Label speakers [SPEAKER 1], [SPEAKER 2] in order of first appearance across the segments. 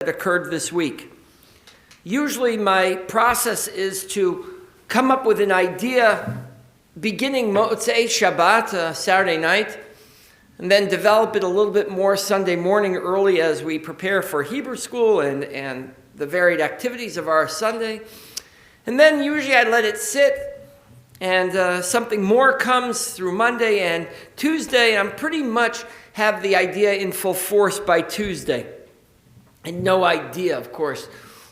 [SPEAKER 1] that occurred this week. Usually my process is to come up with an idea beginning Motzei Shabbat, Saturday night, and then develop it a little bit more Sunday morning early as we prepare for Hebrew school and the varied activities of our Sunday. And then usually I let it sit, and something more comes through Monday and Tuesday. I'm pretty much have the idea in full force by Tuesday. And no idea, of course,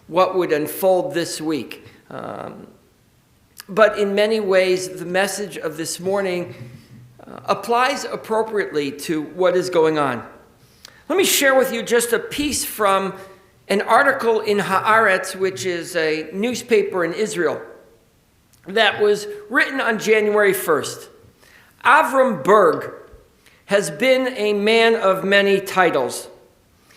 [SPEAKER 1] what would unfold this week. But in many ways, the message of this morning applies appropriately to what is going on. Let me share with you just a piece from an article in Haaretz, which is a newspaper in Israel, that was written on January 1st. Avram Berg has been a man of many titles.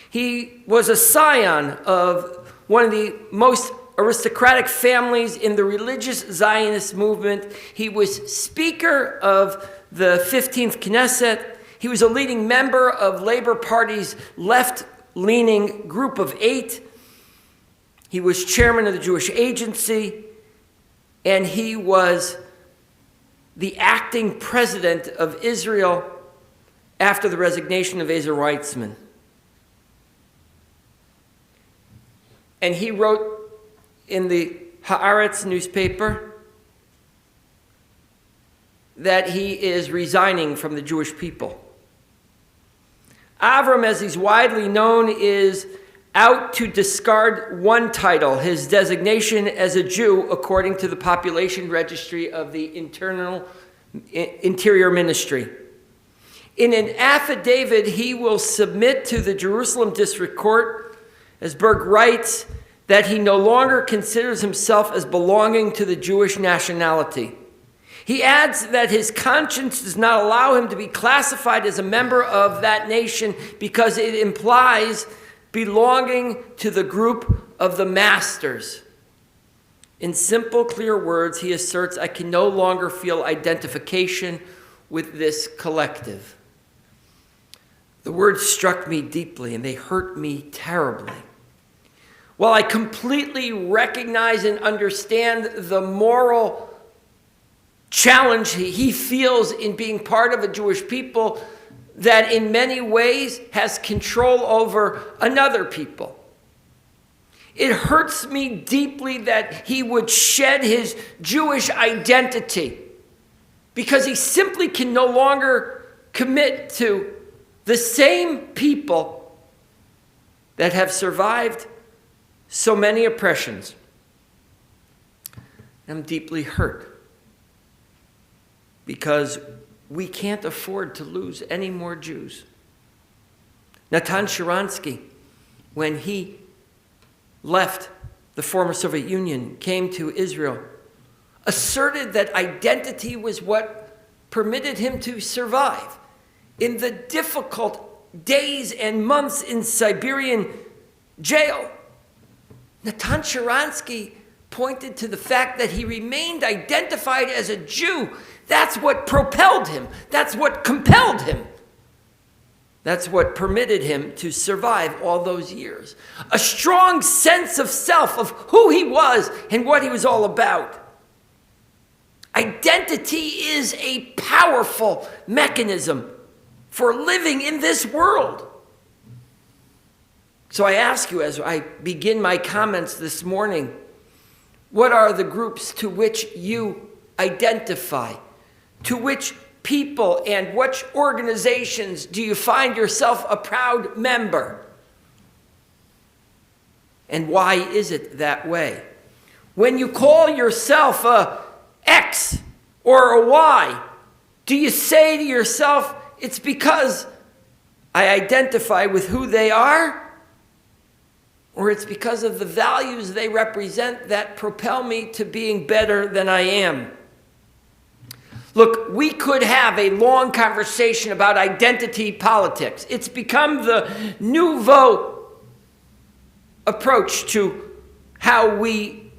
[SPEAKER 1] He was a scion of one of the most aristocratic families in the religious Zionist movement. He was Speaker of the 15th Knesset. He was a leading member of Labor Party's left-leaning Group of Eight. He was chairman of the Jewish Agency, and he was the acting president of Israel after the resignation of Ezer Weitzman. And he wrote in the Haaretz newspaper that he is resigning from the Jewish people. Avram, as he's widely known, is out to discard one title, his designation as a Jew, according to the population registry of the Interior Ministry. In an affidavit he will submit to the Jerusalem District Court, as Berg writes, that he no longer considers himself as belonging to the Jewish nationality. He adds that his conscience does not allow him to be classified as a member of that nation because it implies belonging to the group of the masters. In simple, clear words, he asserts, I can no longer feel identification with this collective. The words struck me deeply and they hurt me terribly. While I completely recognize and understand the moral challenge he feels in being part of a Jewish people that in many ways has control over another people, it hurts me deeply that he would shed his Jewish identity because he simply can no longer commit to the same people that have survived so many oppressions. I'm deeply hurt because we can't afford to lose any more Jews. Natan Sharansky, when he left the former Soviet Union, came to Israel, asserted that identity was what permitted him to survive in the difficult days and months in Siberian jail. Natan Sharansky pointed to the fact that he remained identified as a Jew. That's what propelled him. That's what compelled him. That's what permitted him to survive all those years. A strong sense of self, of who he was and what he was all about. Identity is a powerful mechanism for living in this world. So I ask you as I begin my comments this morning, what are the groups to which you identify? To which people and which organizations do you find yourself a proud member? And why is it that way? When you call yourself a X or a Y, do you say to yourself, it's because I identify with who they are? Or it's because of the values they represent that propel me to being better than I am? Look, we could have a long conversation about identity politics. It's become the nouveau approach to how we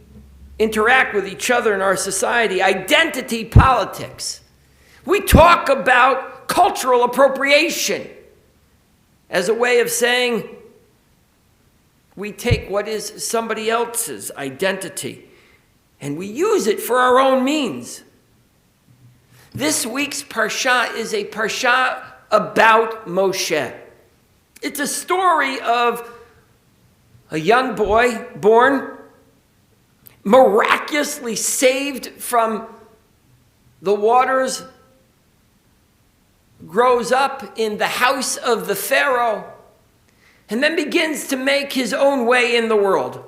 [SPEAKER 1] interact with each other in our society. Identity politics. We talk about cultural appropriation as a way of saying We take what is somebody else's identity and we use it for our own means. This week's parsha is a parsha about Moshe. It's a story of a young boy born, miraculously saved from the waters, grows up in the house of the Pharaoh, and then begins to make his own way in the world.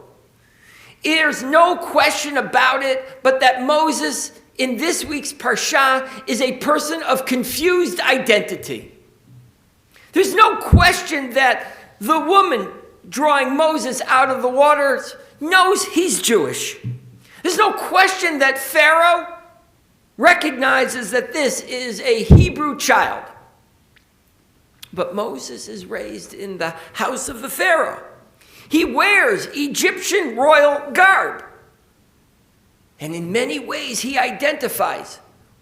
[SPEAKER 1] There's no question about it, but that Moses in this week's parsha is a person of confused identity. There's no question that the woman drawing Moses out of the waters knows he's Jewish. There's no question that Pharaoh recognizes that this is a Hebrew child. But Moses is raised in the house of the Pharaoh. He wears Egyptian royal garb. And in many ways, he identifies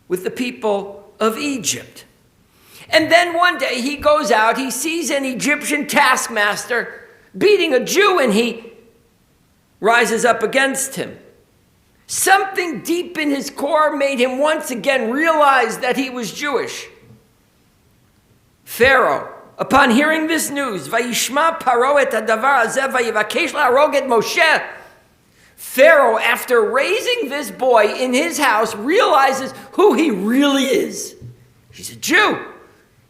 [SPEAKER 1] with the people of Egypt. And then one day he goes out, he sees an Egyptian taskmaster beating a Jew, and he rises up against him. Something deep in his core made him once again realize that he was Jewish. Pharaoh, upon hearing this news, Vayishma Paro et hadavar hazeh vayivakesh laharog et Moshe. Pharaoh, after raising this boy in his house, realizes who he really is. He's a Jew.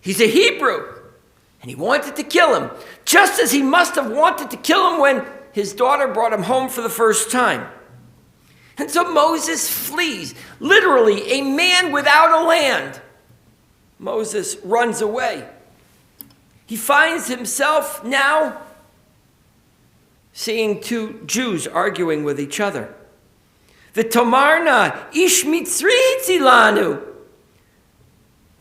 [SPEAKER 1] He's a Hebrew. And he wanted to kill him, just as he must have wanted to kill him when his daughter brought him home for the first time. And so Moses flees, literally a man without a land. Moses runs away. He finds himself now seeing two Jews arguing with each other. V'tomarna ish mitzri tzilanu.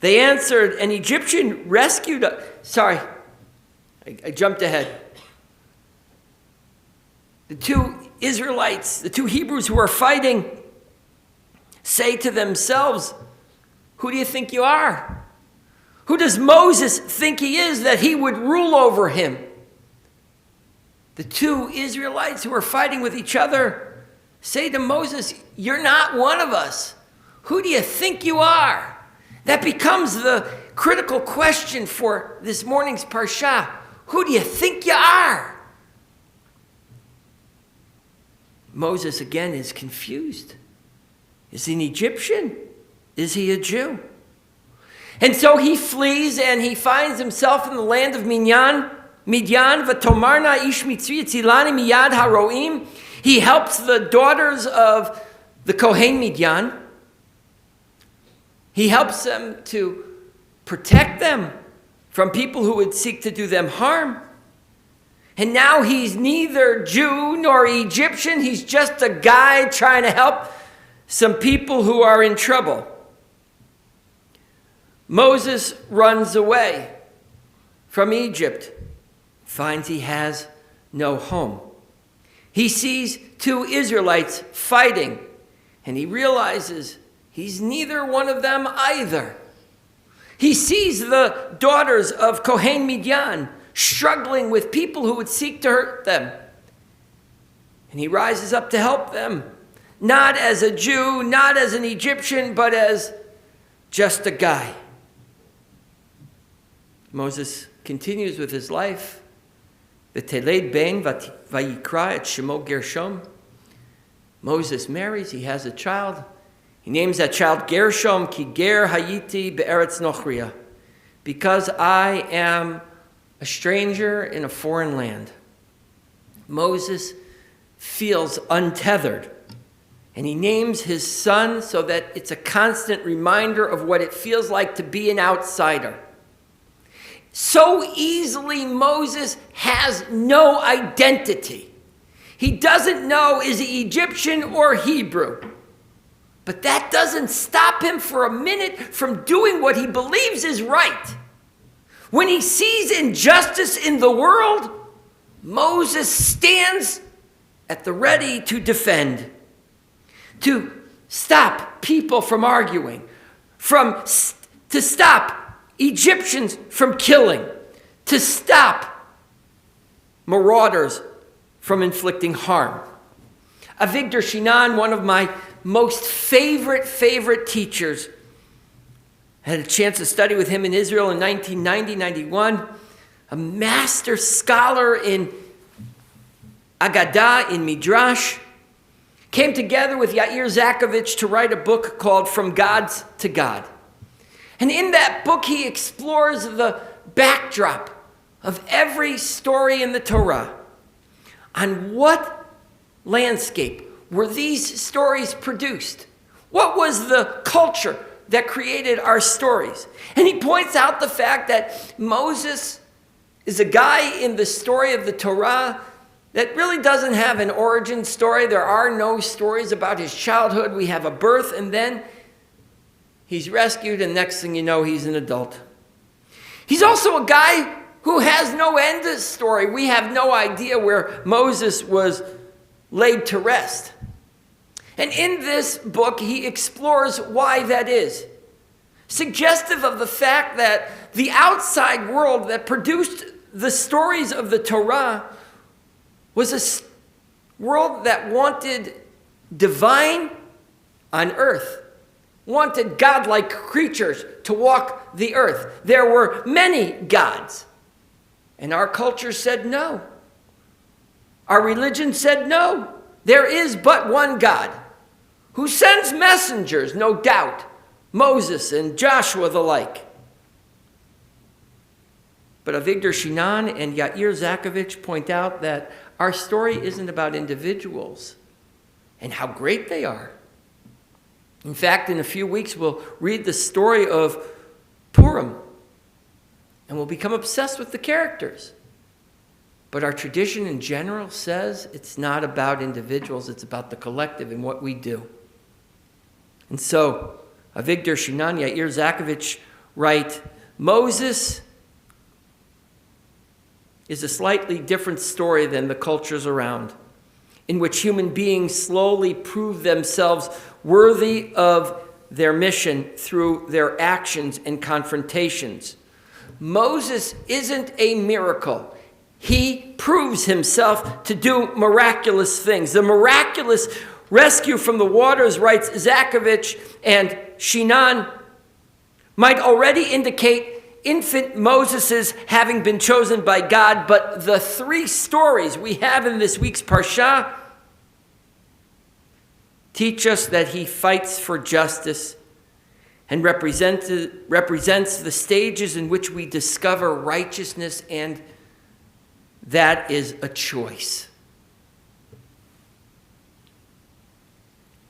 [SPEAKER 1] They answered, an Egyptian rescued us. Sorry, I jumped ahead. The two Israelites, the two Hebrews who are fighting, say to themselves, who do you think you are? Who does Moses think he is that he would rule over him? The two Israelites who are fighting with each other say to Moses, you're not one of us. Who do you think you are? That becomes the critical question for this morning's parsha. Who do you think you are? Moses again is confused. Is he an Egyptian? Is he a Jew? And so he flees and he finds himself in the land of Midian. V'tomarna ish mitzri tzilani miyad haroim. He helps the daughters of the Kohen Midian. He helps them to protect them from people who would seek to do them harm. And now he's neither Jew nor Egyptian. He's just a guy trying to help some people who are in trouble. Moses runs away from Egypt, finds he has no home. He sees two Israelites fighting, and he realizes he's neither one of them either. He sees the daughters of Kohen Midian struggling with people who would seek to hurt them. And he rises up to help them, not as a Jew, not as an Egyptian, but as just a guy. Moses continues with his life. V'teled ben vayikra et Shemot Gershom. Moses marries, he has a child. He names that child Gershom, ki ger hayiti be'eretz nochriya, because I am a stranger in a foreign land. Moses feels untethered, and he names his son so that it's a constant reminder of what it feels like to be an outsider. So easily Moses has no identity. He doesn't know, is he Egyptian or Hebrew? But that doesn't stop him for a minute from doing what he believes is right. When he sees injustice in the world, Moses stands at the ready to defend, to stop people from arguing, to stop Egyptians from killing, to stop marauders from inflicting harm. Avigdor Shinan, one of my most favorite teachers, I had a chance to study with him in Israel in 1990-91, a master scholar in Agadah, in Midrash, came together with Yair Zakovich to write a book called From Gods to God. And in that book, he explores the backdrop of every story in the Torah. On what landscape were these stories produced? What was the culture that created our stories? And he points out the fact that Moses is a guy in the story of the Torah that really doesn't have an origin story. There are no stories about his childhood. We have a birth, and then he's rescued, and next thing you know, he's an adult. He's also a guy who has no end to story. We have no idea where Moses was laid to rest. And in this book, he explores why that is, suggestive of the fact that the outside world that produced the stories of the Torah was a world that wanted divine on earth, wanted godlike creatures to walk the earth. There were many gods, and our culture said no. Our religion said no. There is but one God who sends messengers, no doubt, Moses and Joshua the like. But Avigdor Shinan and Yair Zakovich point out that our story isn't about individuals and how great they are. In fact, in a few weeks, we'll read the story of Purim, and we'll become obsessed with the characters. But our tradition in general says it's not about individuals, it's about the collective and what we do. And so, Avigdor Shinan, Yair Zakovich write, Moses is a slightly different story than the cultures around, in which human beings slowly prove themselves worthy of their mission through their actions and confrontations. Moses isn't a miracle. He proves himself to do miraculous things. The miraculous rescue from the waters, writes Zakovich and Shinan, might already indicate infant Moses' having been chosen by God, but the three stories we have in this week's Parsha teach us that he fights for justice and represents the stages in which we discover righteousness, and that is a choice.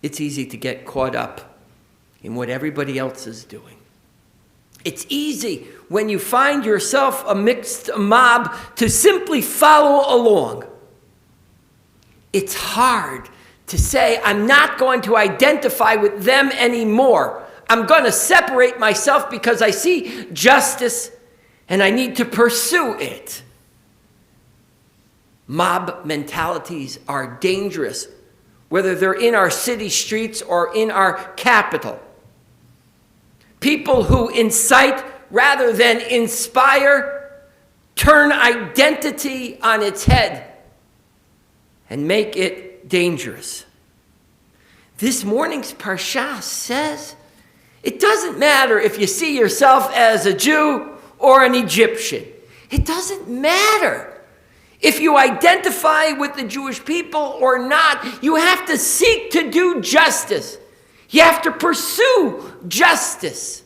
[SPEAKER 1] It's easy to get caught up in what everybody else is doing. It's easy when you find yourself amidst a mob to simply follow along. It's hard to say, I'm not going to identify with them anymore. I'm going to separate myself because I see justice and I need to pursue it. Mob mentalities are dangerous, whether they're in our city streets or in our capital. People who incite rather than inspire turn identity on its head and make it dangerous. This morning's Parsha says it doesn't matter if you see yourself as a Jew or an Egyptian. It doesn't matter if you identify with the Jewish people or not. You have to seek to do justice. You have to pursue justice.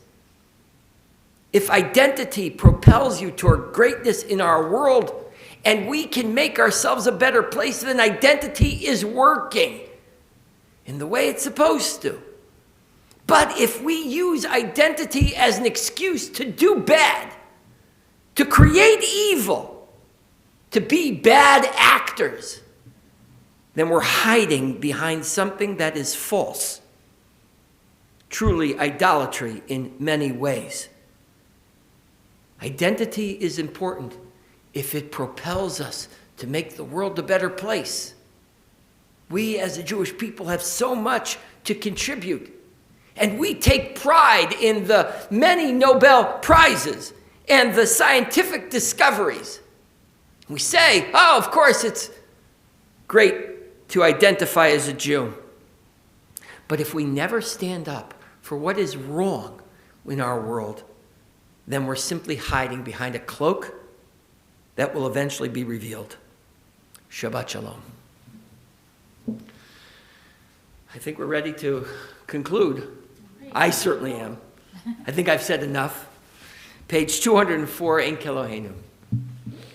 [SPEAKER 1] If identity propels you toward greatness in our world, and we can make ourselves a better place, then identity is working in the way it's supposed to. But if we use identity as an excuse to do bad, to create evil, to be bad actors, then we're hiding behind something that is false. Truly idolatry in many ways. Identity is important if it propels us to make the world a better place. We as a Jewish people have so much to contribute, and we take pride in the many Nobel Prizes and the scientific discoveries. We say, oh, of course, it's great to identify as a Jew. But if we never stand up for what is wrong in our world, then we're simply hiding behind a cloak that will eventually be revealed. Shabbat Shalom. I think we're ready to conclude. I certainly am. I think I've said enough. Page 204, Ein Keloheinu.